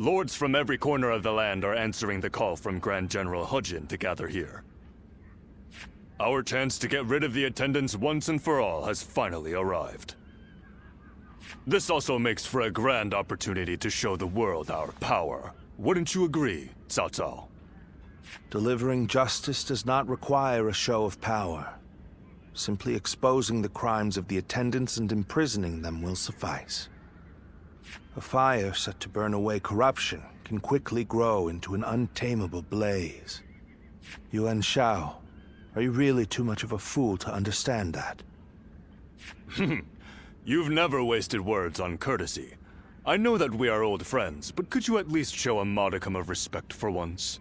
Lords from every corner of the land are answering the call from Grand General Hujin to gather here. Our chance to get rid of the attendants once and for all has finally arrived. This also makes for a grand opportunity to show the world our power. Wouldn't you agree, Cao Cao? Delivering justice does not require a show of power. Simply exposing the crimes of the attendants and imprisoning them will suffice. A fire set to burn away corruption can quickly grow into an untamable blaze. Yuan Shao, are you really too much of a fool to understand that? You've never wasted words on courtesy. I know that we are old friends, but could you at least show a modicum of respect for once?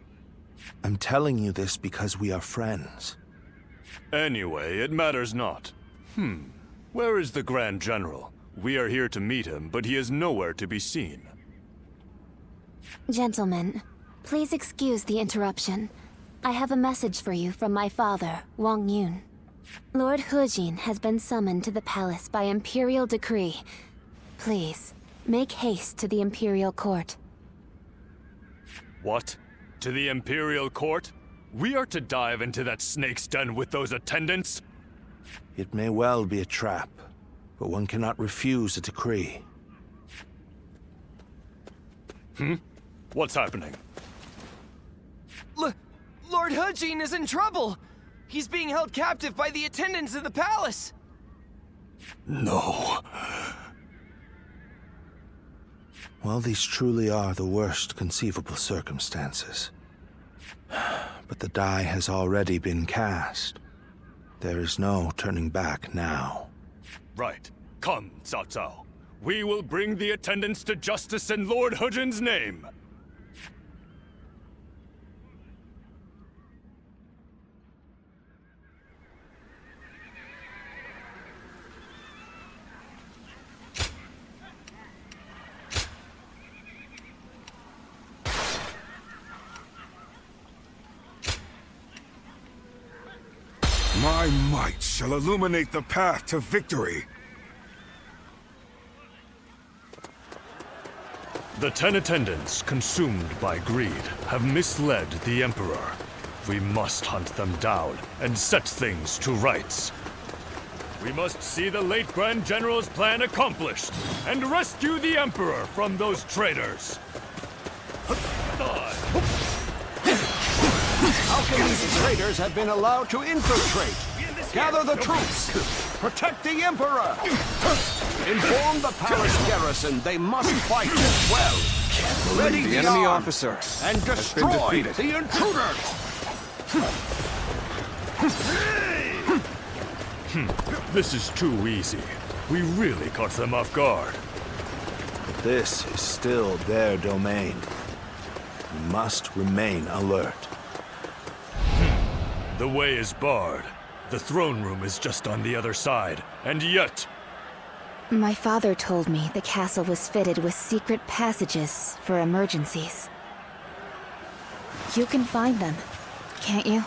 I'm telling you this because we are friends. Anyway, it matters not. Where is the Grand General? We are here to meet him, but he is nowhere to be seen. Gentlemen, please excuse the interruption. I have a message for you from my father, Wang Yun. Lord Hujin has been summoned to the palace by Imperial decree. Please, make haste to the Imperial Court. What? To the Imperial Court? We are to dive into that snake's den with those attendants? It may well be a trap, but one cannot refuse a decree. What's happening? Lord Hujin is in trouble! He's being held captive by the attendants of the palace! No. Well, these truly are the worst conceivable circumstances. But the die has already been cast. There is no turning back now. Right. Come, Cao Cao. We will bring the attendants to justice in Lord Hujin's name. My might shall illuminate the path to victory. The 10 attendants, consumed by greed, have misled the Emperor. We must hunt them down and set things to rights. We must see the late Grand General's plan accomplished and rescue the Emperor from those traitors. Alchemy's traitors have been allowed to infiltrate. Gather the troops. Protect the Emperor. Inform the palace garrison they must fight as well. Ready the enemy arms officer and destroy the intruders. This is too easy. We really caught them off guard. But this is still their domain. We must remain alert. The way is barred. The throne room is just on the other side, and yet... My father told me the castle was fitted with secret passages for emergencies. You can find them, can't you?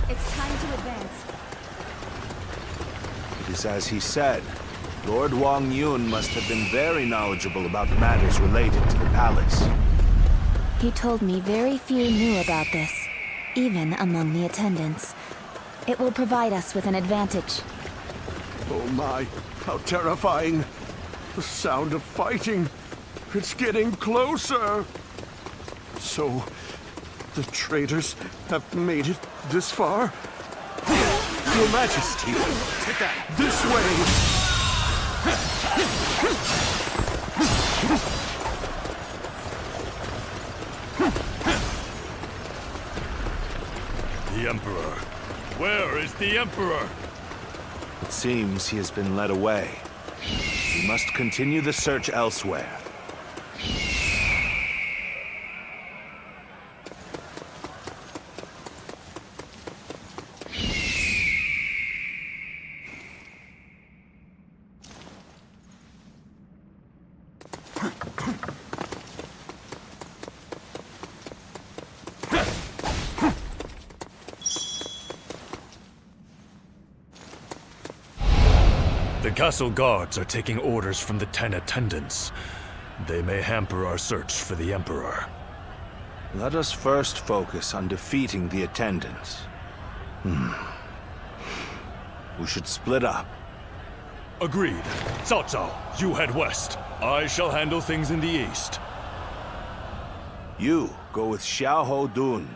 It's time to advance. It is as he said. Lord Wang Yun must have been very knowledgeable about matters related to the palace. He told me very few knew about this, even among the attendants. It will provide us with an advantage. Oh my, how terrifying. The sound of fighting. It's getting closer. So, the traitors have made it this far? Your Majesty, this way! The Emperor. Where is the Emperor? It seems he has been led away. We must continue the search elsewhere. castle guards are taking orders from the 10 attendants. They may hamper our search for the Emperor. Let us first focus on defeating the attendants. We should split up. Agreed. Cao Cao, you head west. I shall handle things in the east. You go with Xiahou Dun.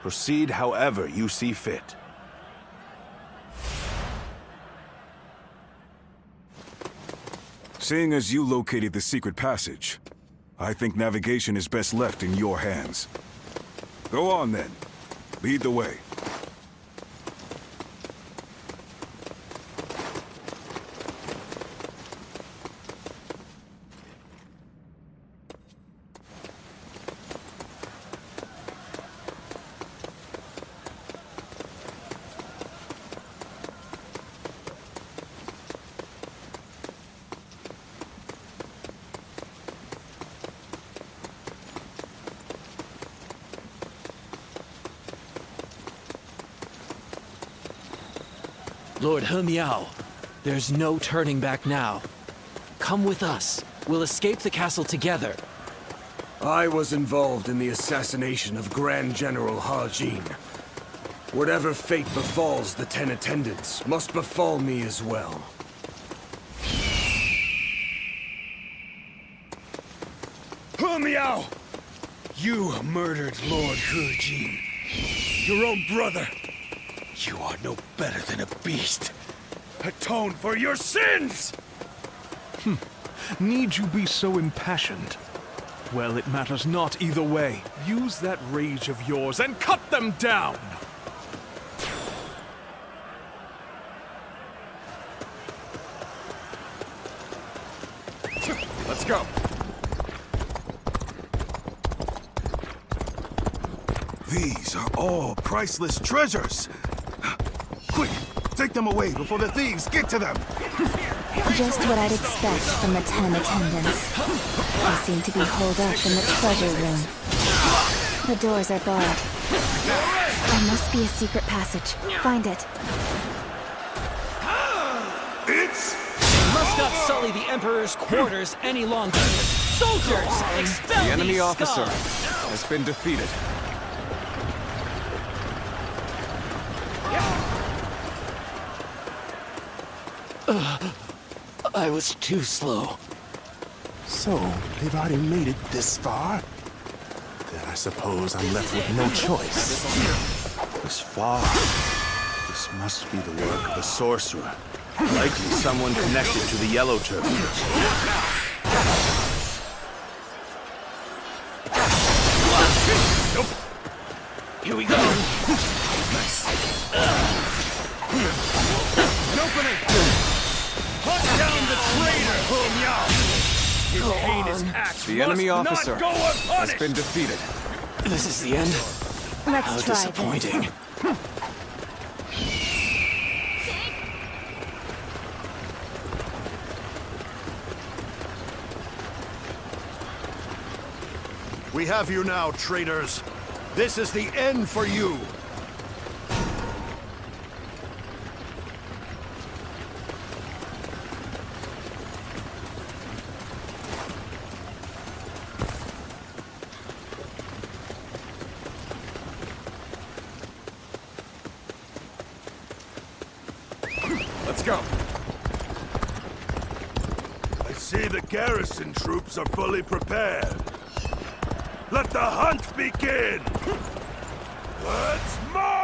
Proceed however you see fit. Seeing as you located the secret passage, I think navigation is best left in your hands. Go on then. Lead the way. Lord He Miao, there's no turning back now. Come with us. We'll escape the castle together. I was involved in the assassination of Grand General Ha Jin. Whatever fate befalls the 10 attendants must befall me as well. He Miao! You murdered Lord He Jin, your own brother. You are no better than a beast. Atone for your sins! Need you be so impassioned? Well, it matters not either way. Use that rage of yours and cut them down! Let's go. These are all priceless treasures. Quick, take them away before the thieves get to them. Just what I'd expect from the 10 attendants. They seem to be holed up in the treasure room. The doors are barred. There must be a secret passage. Find it. It's Must not sully the Emperor's quarters any longer. Soldiers, expel The enemy these officer scum! has been defeated. I was too slow. So, they've already made it this far? Then I suppose I'm left with no choice. This far. This must be the work of a sorcerer. Likely someone connected to the Yellow Turtle. Here we go. an opening! Hunt down the traitor, He Miao! His heinous acts The enemy must officer not go has unpunished! been defeated. This is the end? Let's How try disappointing. this. We have you now, traitors. This is the end for you. Let's go. I see the garrison troops are fully prepared. Let the hunt begin! Let's march!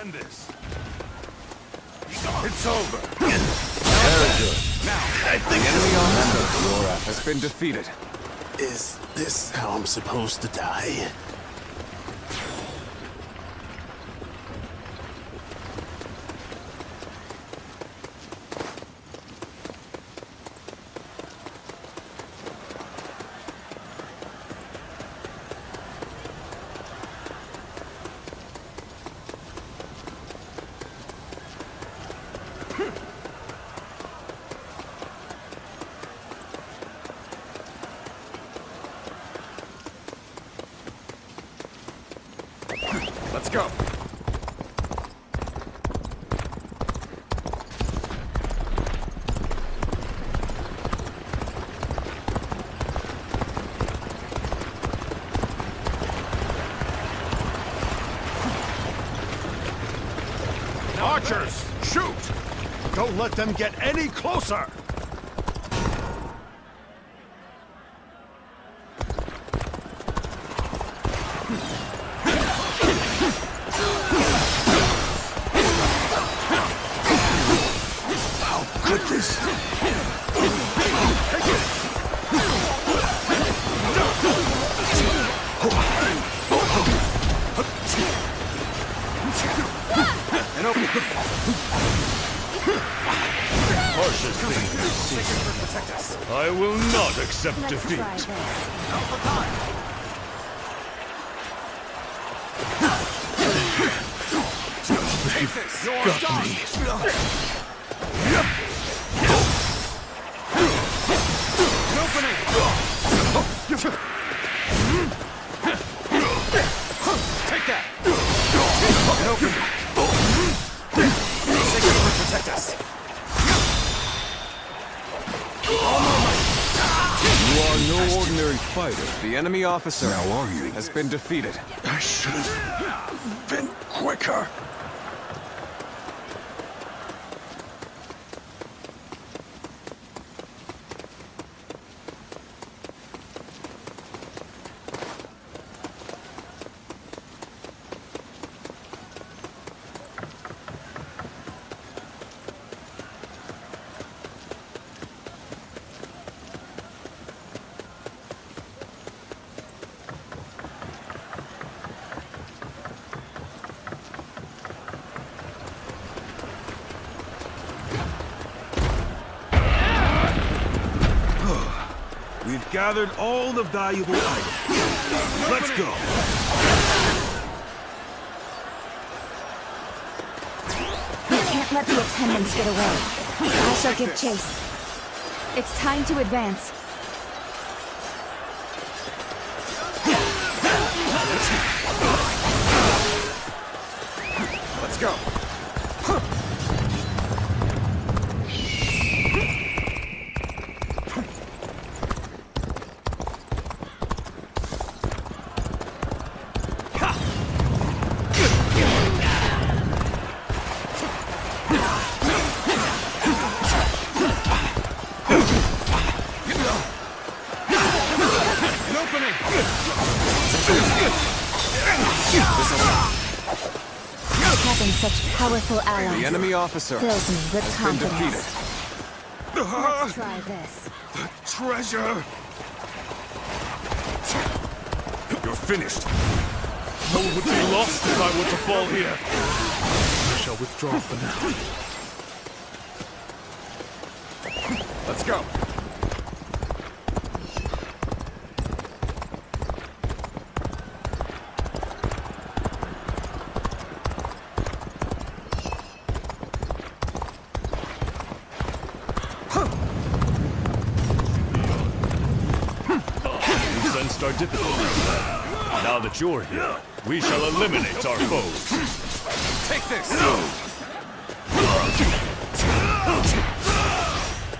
end this. It's over. Very good. Now, the enemy officer has been defeated. Is this how I'm supposed to die? Let's go. Archers, shoot! Don't let them get any closer! Harshest thing to see. I will not accept defeat. Got me. Take that! An opening! Seguici, protect us! You are no ordinary fighter. The enemy officer has been defeated. I should have been quicker. We've gathered all the valuable items. Let's go. We can't let the attendants get away. I shall give chase. It's time to advance. Let's go! Having such powerful allies The enemy officer fills me with has been confidence. defeated. Let's try this. Treasure! You're finished. No one would be lost if I were to fall here. I shall withdraw for now. Let's go! We sensed our difficulties. Now that you're here, we shall eliminate our foes. Take this!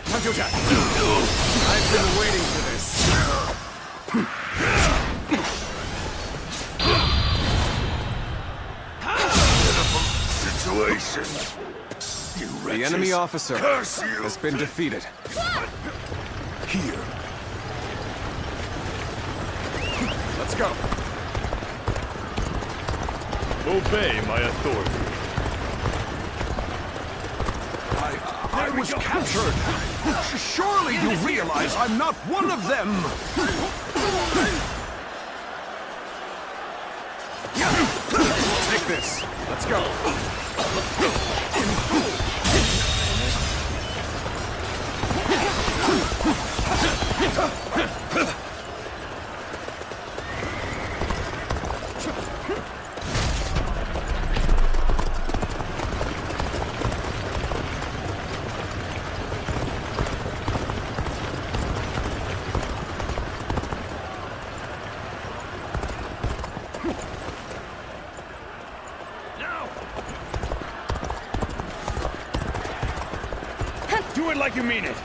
Counterattack! I've been waiting for this. Situation. You The wretches. enemy officer Curse you. has been defeated. Here. Let's go! Obey my authority. I was captured. Surely you realize I'm not one of them. Take this. Let's go. Do it like you mean it.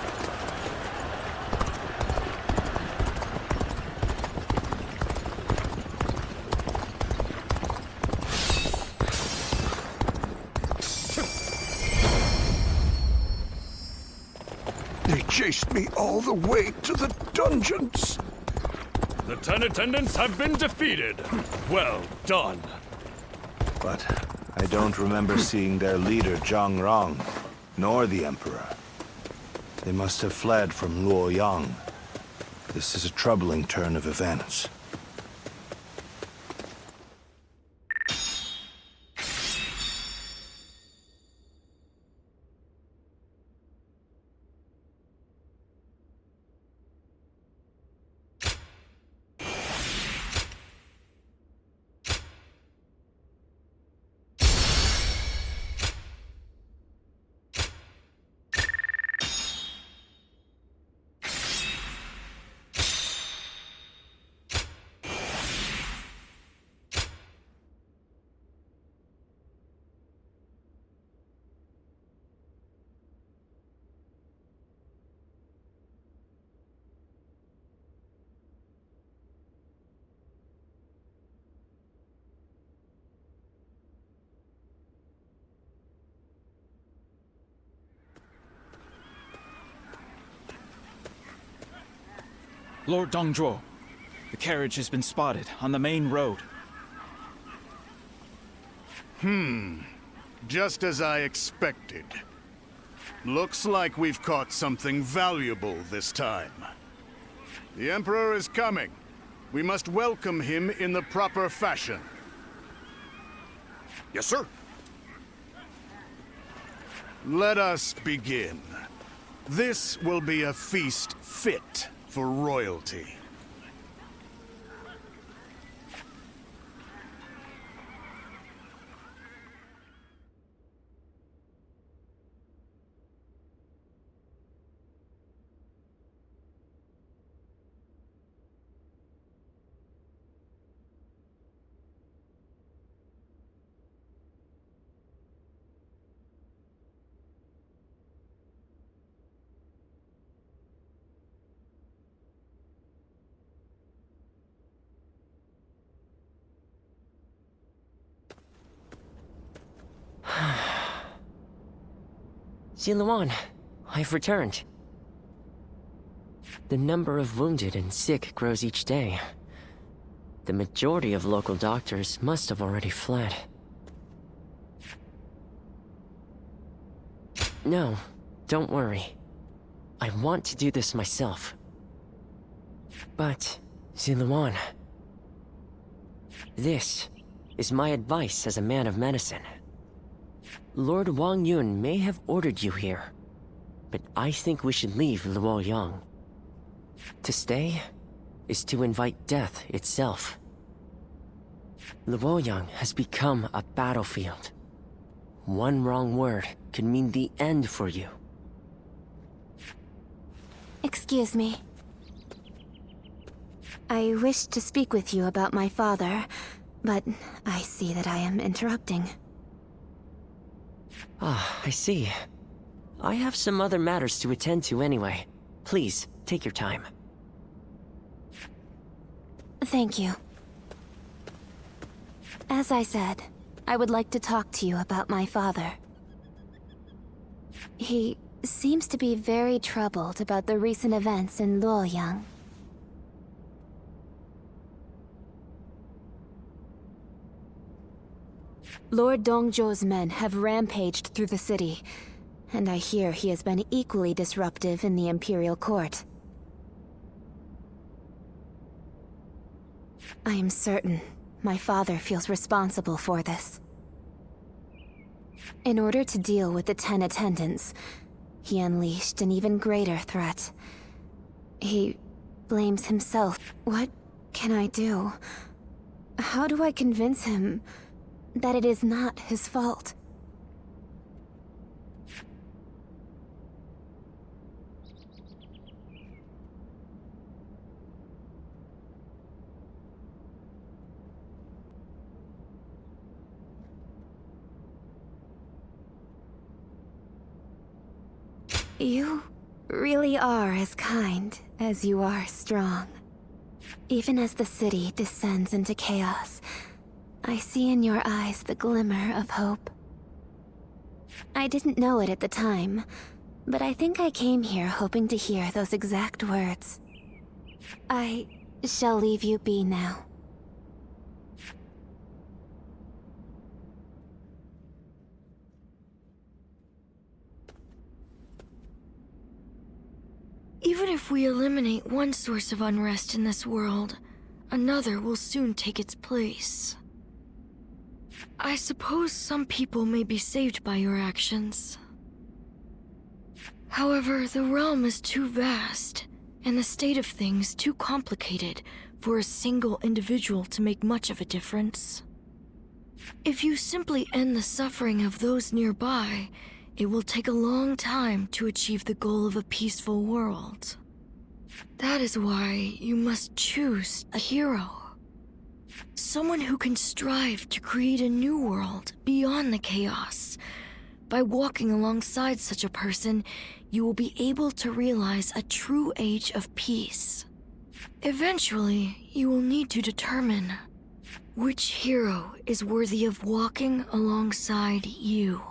They chased me all the way to the dungeons. The 10 attendants have been defeated. Well done. But I don't remember seeing their leader, Zhang Rong, nor the Emperor. They must have fled from Luoyang. This is a troubling turn of events. Lord Dongzhuo, the carriage has been spotted on the main road. Just as I expected. Looks like we've caught something valuable this time. The Emperor is coming. We must welcome him in the proper fashion. Yes, sir. Let us begin. This will be a feast fit for royalty. Ziluan, I've returned. The number of wounded and sick grows each day. The majority of local doctors must have already fled. No, don't worry. I want to do this myself. But, Ziluan, this is my advice as a man of medicine. Lord Wang Yun may have ordered you here, but I think we should leave Luoyang. To stay is to invite death itself. Luoyang has become a battlefield. One wrong word could mean the end for you. Excuse me. I wish to speak with you about my father, but I see that I am interrupting. Ah, I see. I have some other matters to attend to anyway. Please, take your time. Thank you. As I said, I would like to talk to you about my father. He seems to be very troubled about the recent events in Luoyang. Lord Dongzhuo's men have rampaged through the city, and I hear he has been equally disruptive in the Imperial Court. I am certain my father feels responsible for this. In order to deal with the 10 attendants, he unleashed an even greater threat. He blames himself. What can I do? How do I convince him that it is not his fault? You really are as kind as you are strong. Even as the city descends into chaos, I see in your eyes the glimmer of hope. I didn't know it at the time, but I think I came here hoping to hear those exact words. I shall leave you be now. Even if we eliminate one source of unrest in this world, another will soon take its place. I suppose some people may be saved by your actions. However, the realm is too vast, and the state of things too complicated for a single individual to make much of a difference. If you simply end the suffering of those nearby, it will take a long time to achieve the goal of a peaceful world. That is why you must choose a hero. Someone who can strive to create a new world beyond the chaos. By walking alongside such a person, you will be able to realize a true age of peace. Eventually, you will need to determine which hero is worthy of walking alongside you.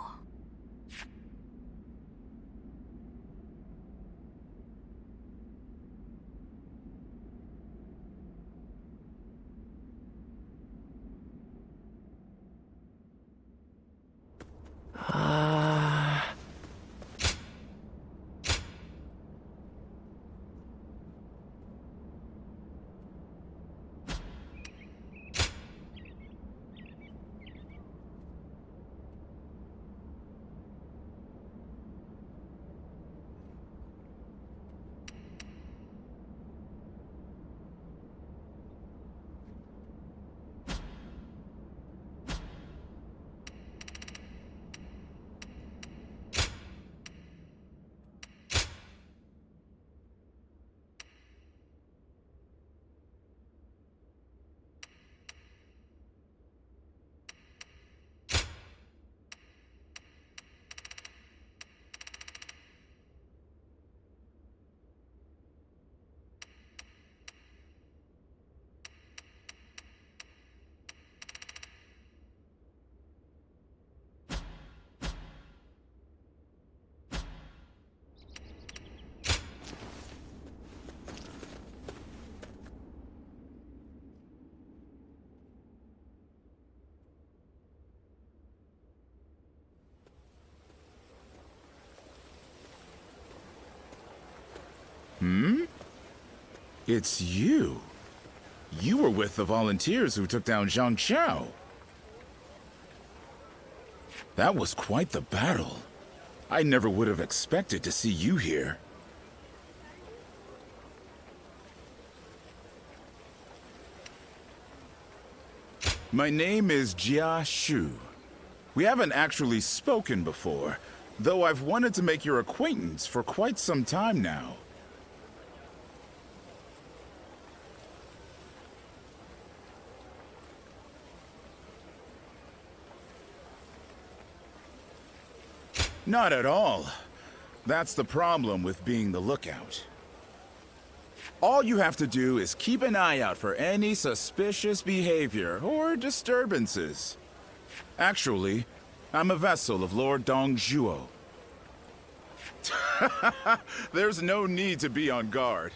It's you. You were with the volunteers who took down Zhang Qiao. That was quite the battle. I never would have expected to see you here. My name is Jia Shu. We haven't actually spoken before, though I've wanted to make your acquaintance for quite some time now. Not at all. That's the problem with being the lookout. All you have to do is keep an eye out for any suspicious behavior or disturbances. Actually, I'm a vessel of Lord Dongzhuo. There's no need to be on guard.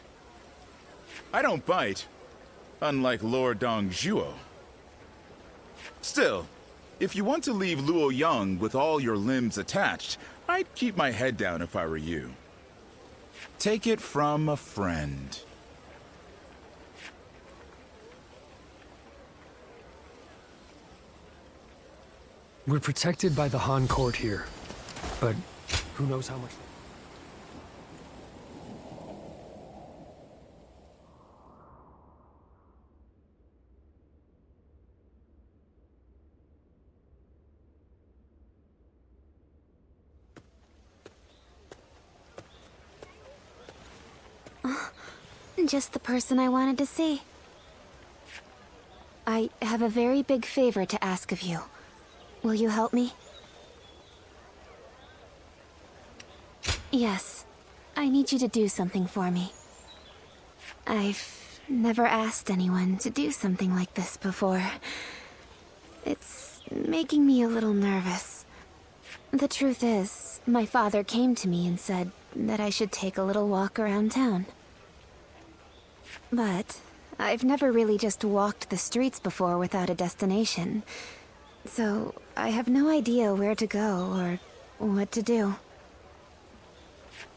I don't bite, unlike Lord Dongzhuo. Still, If you want to leave Luo Yang with all your limbs attached, I'd keep my head down if I were you. Take it from a friend. We're protected by the Han court here, but who knows how much... Just the person I wanted to see. I have a very big favor to ask of you. Will you help me? Yes. I need you to do something for me. I've never asked anyone to do something like this before. It's making me a little nervous. The truth is, my father came to me and said that I should take a little walk around town. But I've never really just walked the streets before without a destination. So I have no idea where to go or what to do.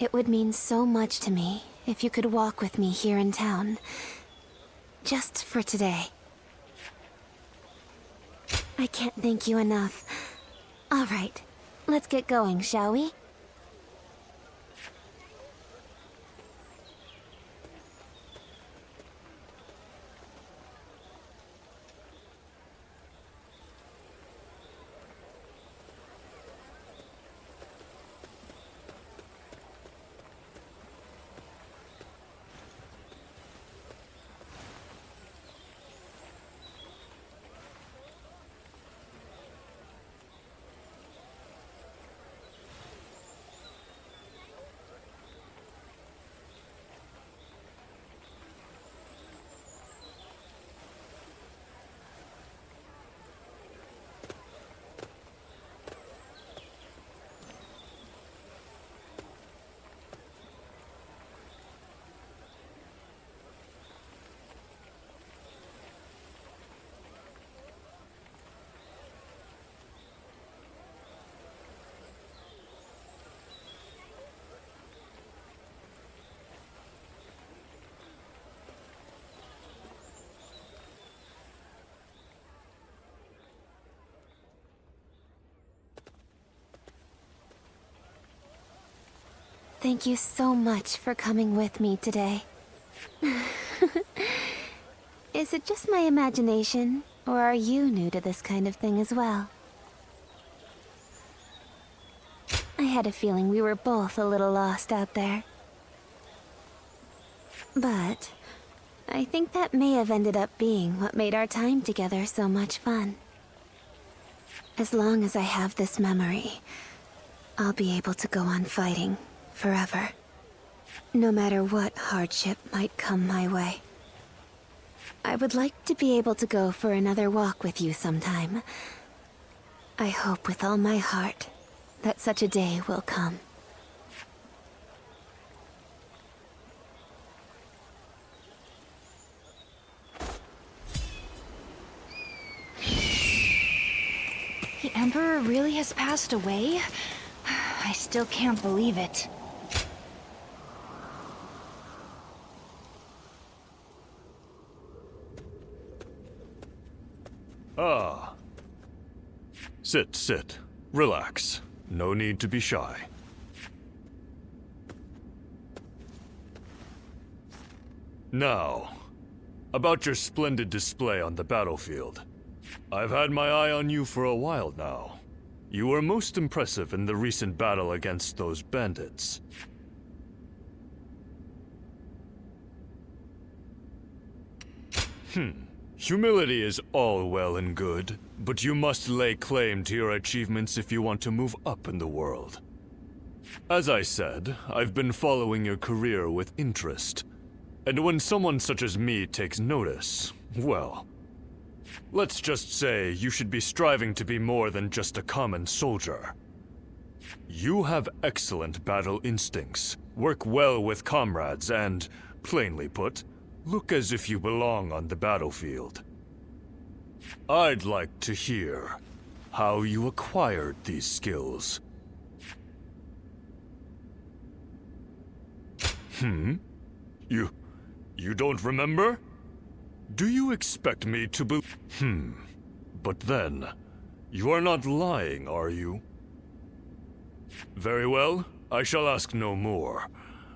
It would mean so much to me if you could walk with me here in town. Just for today. I can't thank you enough. All right, let's get going, shall we? Thank you so much for coming with me today. Is it just my imagination, or are you new to this kind of thing as well? I had a feeling we were both a little lost out there. But I think that may have ended up being what made our time together so much fun. As long as I have this memory, I'll be able to go on fighting forever. No matter what hardship might come my way. I would like to be able to go for another walk with you sometime. I hope with all my heart that such a day will come. The Emperor really has passed away? I still can't believe it. Ah. Sit, sit. Relax. No need to be shy. Now, about your splendid display on the battlefield. I've had my eye on you for a while now. You were most impressive in the recent battle against those bandits. Humility is all well and good, but you must lay claim to your achievements if you want to move up in the world. As I said, I've been following your career with interest. And when someone such as me takes notice, well, let's just say you should be striving to be more than just a common soldier. You have excellent battle instincts, work well with comrades, and, plainly put, look as if you belong on the battlefield. I'd like to hear, how you acquired these skills. You don't remember? Do you expect me to But then, you are not lying, are you? Very well, I shall ask no more.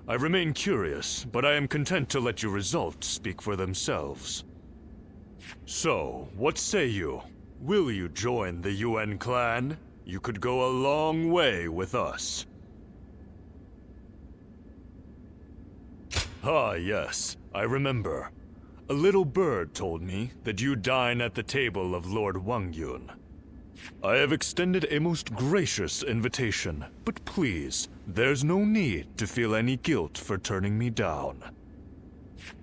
I remain curious, but I am content to let your results speak for themselves. So, what say you? Will you join the UN clan? You could go a long way with us. Ah, yes, I remember. A little bird told me that you dine at the table of Lord Wang Yun. I have extended a most gracious invitation, but please, there's no need to feel any guilt for turning me down.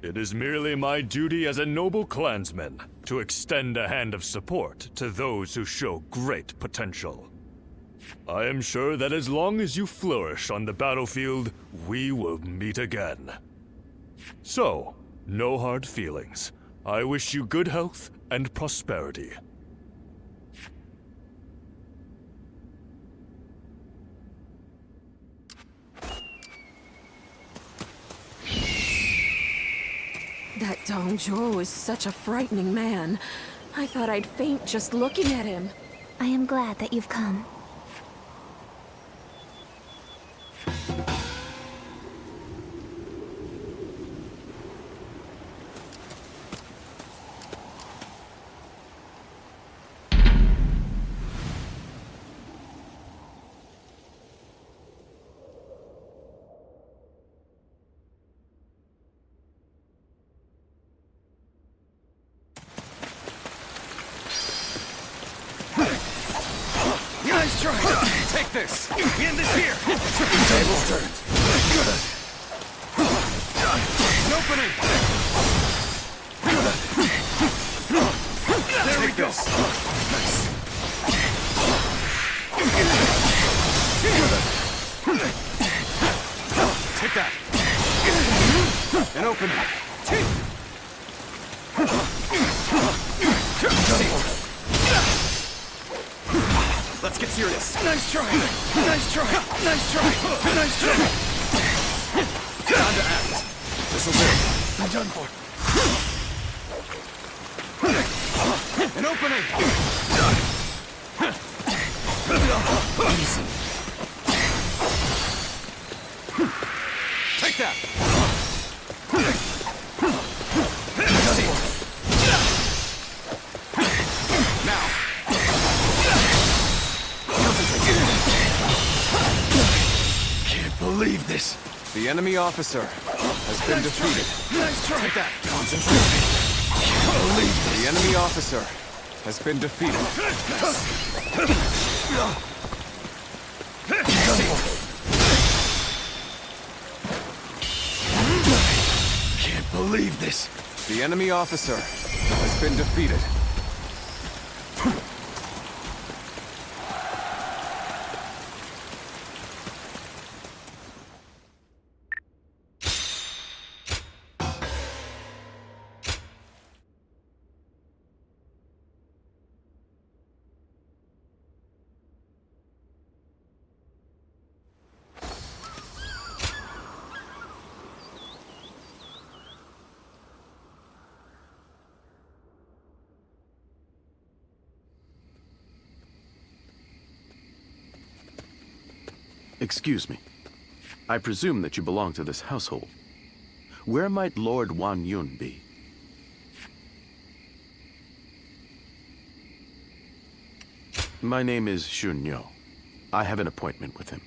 It is merely my duty as a noble clansman to extend a hand of support to those who show great potential. I am sure that as long as you flourish on the battlefield, we will meet again. So, no hard feelings. I wish you good health and prosperity. That Dong Zhuo is such a frightening man. I thought I'd faint just looking at him. I am glad that you've come. Nice try! Take this! End this here! Tables turned. An opening! There we go! Nice. Take that! An opening! Let's get serious. Nice try! Nice try! Nice try! Nice try! Time to act. This'll do. I'm done for. An opening! Easy. Take that! Now! Can't believe this. The enemy officer has been defeated. Nice try. Take that. Concentrate. Can't believe this. The enemy officer has been defeated. Can't believe this. The enemy officer has been defeated. Excuse me. I presume that you belong to this household. Where might Lord Wang Yun be? My name is Shunyo. I have an appointment with him.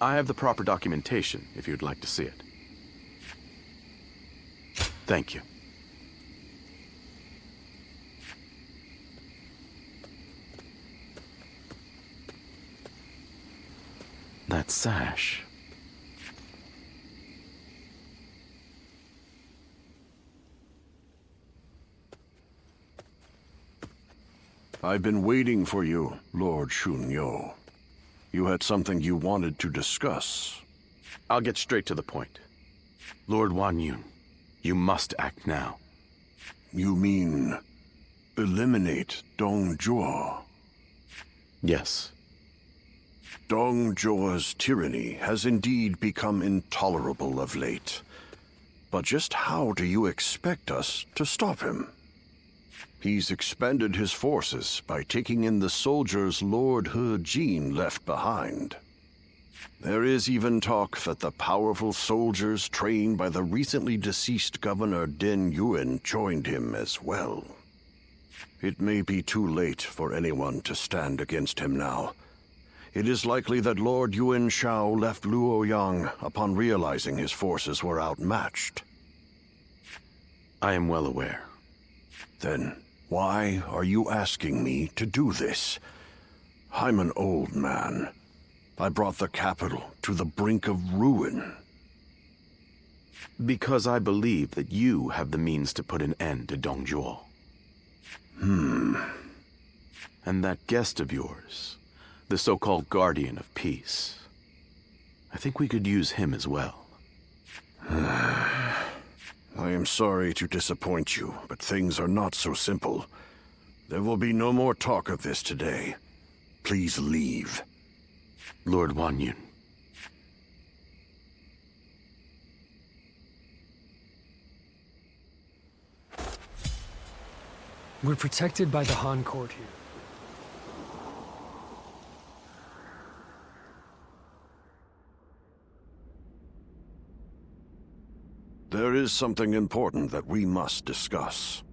I have the proper documentation, if you'd like to see it. Thank you. That sash. I've been waiting for you, Lord Shunyo. You had something you wanted to discuss. I'll get straight to the point. Lord Wang Yun, you must act now. You mean eliminate Dong Zhuo? Yes. Dong Zhuo's tyranny has indeed become intolerable of late. But just how do you expect us to stop him? He's expanded his forces by taking in the soldiers Lord He Jin left behind. There is even talk that the powerful soldiers trained by the recently deceased Governor Den Yuan joined him as well. It may be too late for anyone to stand against him now. It is likely that Lord Yuan Shao left Luoyang upon realizing his forces were outmatched. I am well aware. Then, why are you asking me to do this? I'm an old man. I brought the capital to the brink of ruin. Because I believe that you have the means to put an end to Dong Zhuo. And that guest of yours, the so-called Guardian of Peace. I think we could use him as well. I am sorry to disappoint you, but things are not so simple. There will be no more talk of this today. Please leave. Lord Wan Yun. We're protected by the Han court here. There is something important that we must discuss.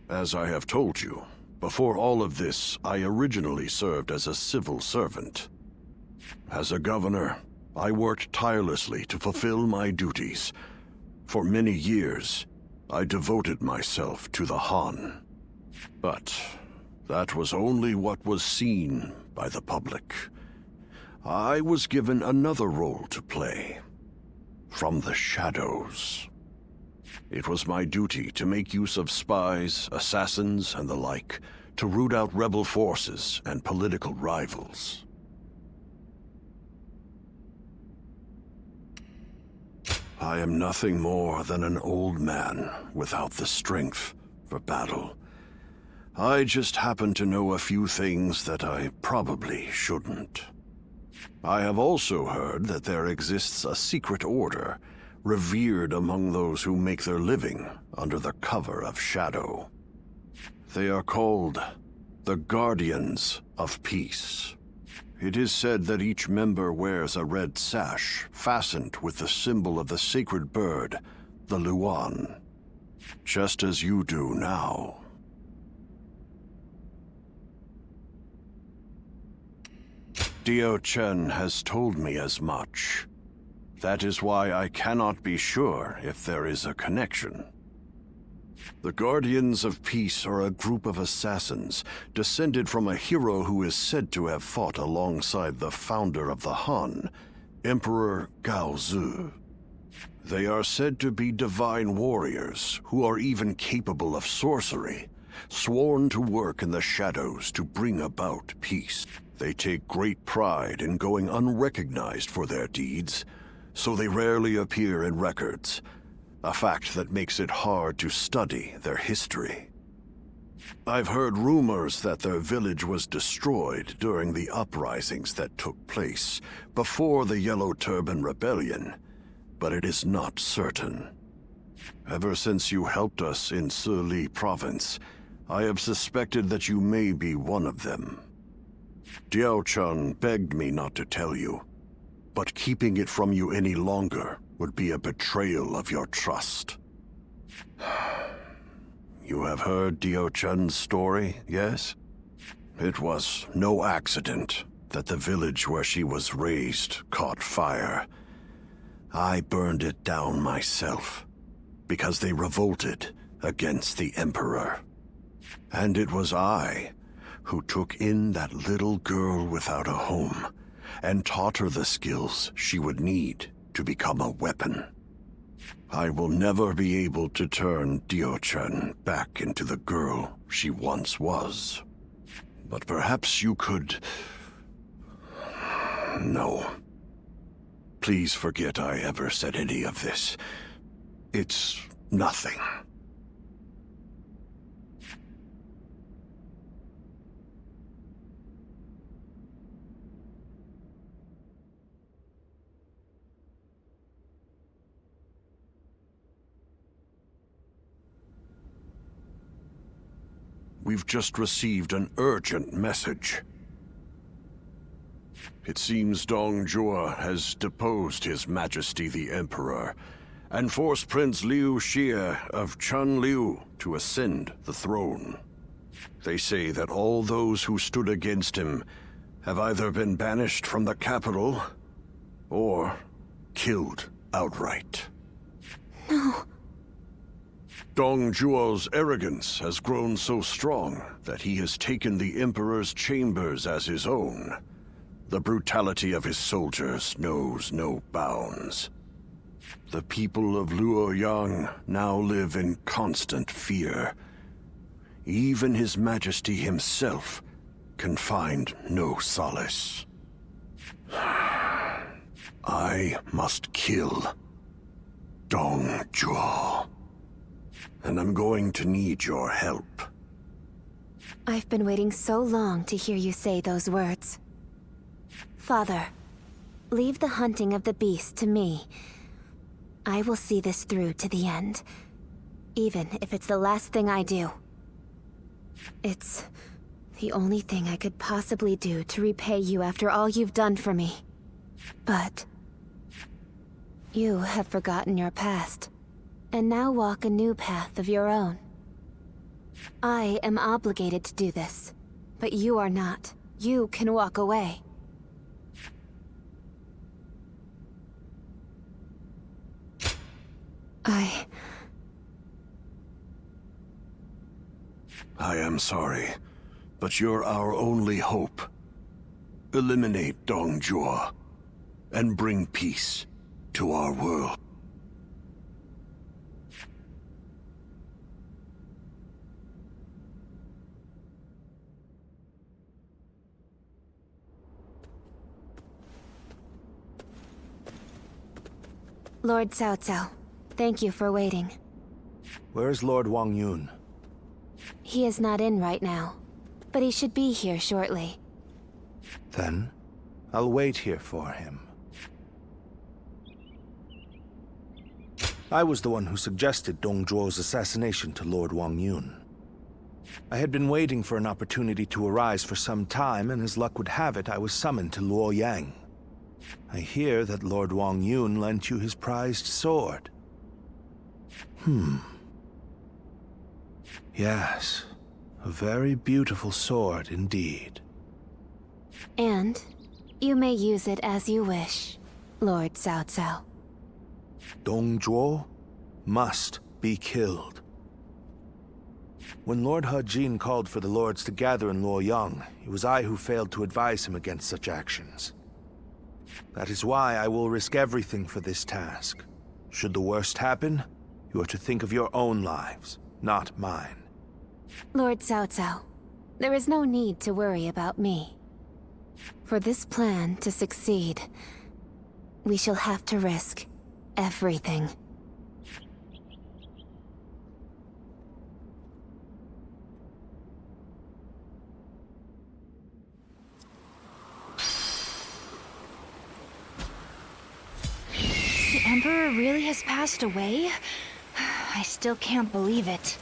As I have told you, before all of this, I originally served as a civil servant. As a governor, I worked tirelessly to fulfill my duties. For many years, I devoted myself to the Han. But that was only what was seen by the public. I was given another role to play. From the shadows. It was my duty to make use of spies, assassins, and the like, to root out rebel forces and political rivals. I am nothing more than an old man without the strength for battle. I just happen to know a few things that I probably shouldn't. I have also heard that there exists a secret order, revered among those who make their living under the cover of shadow. They are called the Guardians of Peace. It is said that each member wears a red sash fastened with the symbol of the sacred bird, the Luan, just as you do now. Dio Chen has told me as much. That is why I cannot be sure if there is a connection. The Guardians of Peace are a group of assassins descended from a hero who is said to have fought alongside the founder of the Han, Emperor Gaozu. They are said to be divine warriors who are even capable of sorcery, sworn to work in the shadows to bring about peace. They take great pride in going unrecognized for their deeds, so they rarely appear in records, a fact that makes it hard to study their history. I've heard rumors that their village was destroyed during the uprisings that took place before the Yellow Turban Rebellion, but it is not certain. Ever since you helped us in Sili Province, I have suspected that you may be one of them. Diao Chun begged me not to tell you, but keeping it from you any longer would be a betrayal of your trust. You have heard Dio Chun's story, yes? It was no accident that the village where she was raised caught fire. I burned it down myself, because they revolted against the Emperor. And it was I who took in that little girl without a home and taught her the skills she would need to become a weapon. I will never be able to turn Dio-chan back into the girl she once was. But perhaps you could... No. Please forget I ever said any of this. It's nothing. we've just received an urgent message. It seems Dong Zhuo has deposed His Majesty the Emperor, and forced Prince Liu Xie of Chun Liu to ascend the throne. They say that all those who stood against him have either been banished from the capital, or killed outright. No. Dong Zhuo's arrogance has grown so strong that he has taken the Emperor's chambers as his own. The brutality of his soldiers knows no bounds. The people of Luoyang now live in constant fear. Even His Majesty himself can find no solace. I must kill Dong Zhuo. And I'm going to need your help. I've been waiting so long to hear you say those words. Father, leave the hunting of the beast to me. I will see this through to the end, even if it's the last thing I do. It's the only thing I could possibly do to repay you after all you've done for me. But you have forgotten your past, and now walk a new path of your own. I am obligated to do this, but you are not. You can walk away. I am sorry, but you're our only hope. Eliminate Dong Zhuo, and bring peace to our world. Lord Cao Cao, thank you for waiting. Where is Lord Wang Yun? He is not in right now, but he should be here shortly. Then, I'll wait here for him. I was the one who suggested Dong Zhuo's assassination to Lord Wang Yun. I had been waiting for an opportunity to arise for some time, and as luck would have it, I was summoned to Luoyang. I hear that Lord Wang Yun lent you his prized sword. Yes, a very beautiful sword indeed. And you may use it as you wish, Lord Cao Cao. Dong Zhuo must be killed. When Lord He Jin called for the lords to gather in Luoyang, it was I who failed to advise him against such actions. That is why I will risk everything for this task. Should the worst happen, you are to think of your own lives, not mine. Lord Cao Cao, there is no need to worry about me. For this plan to succeed, we shall have to risk everything. The Emperor really has passed away? I still can't believe it.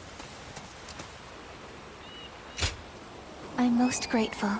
I'm most grateful.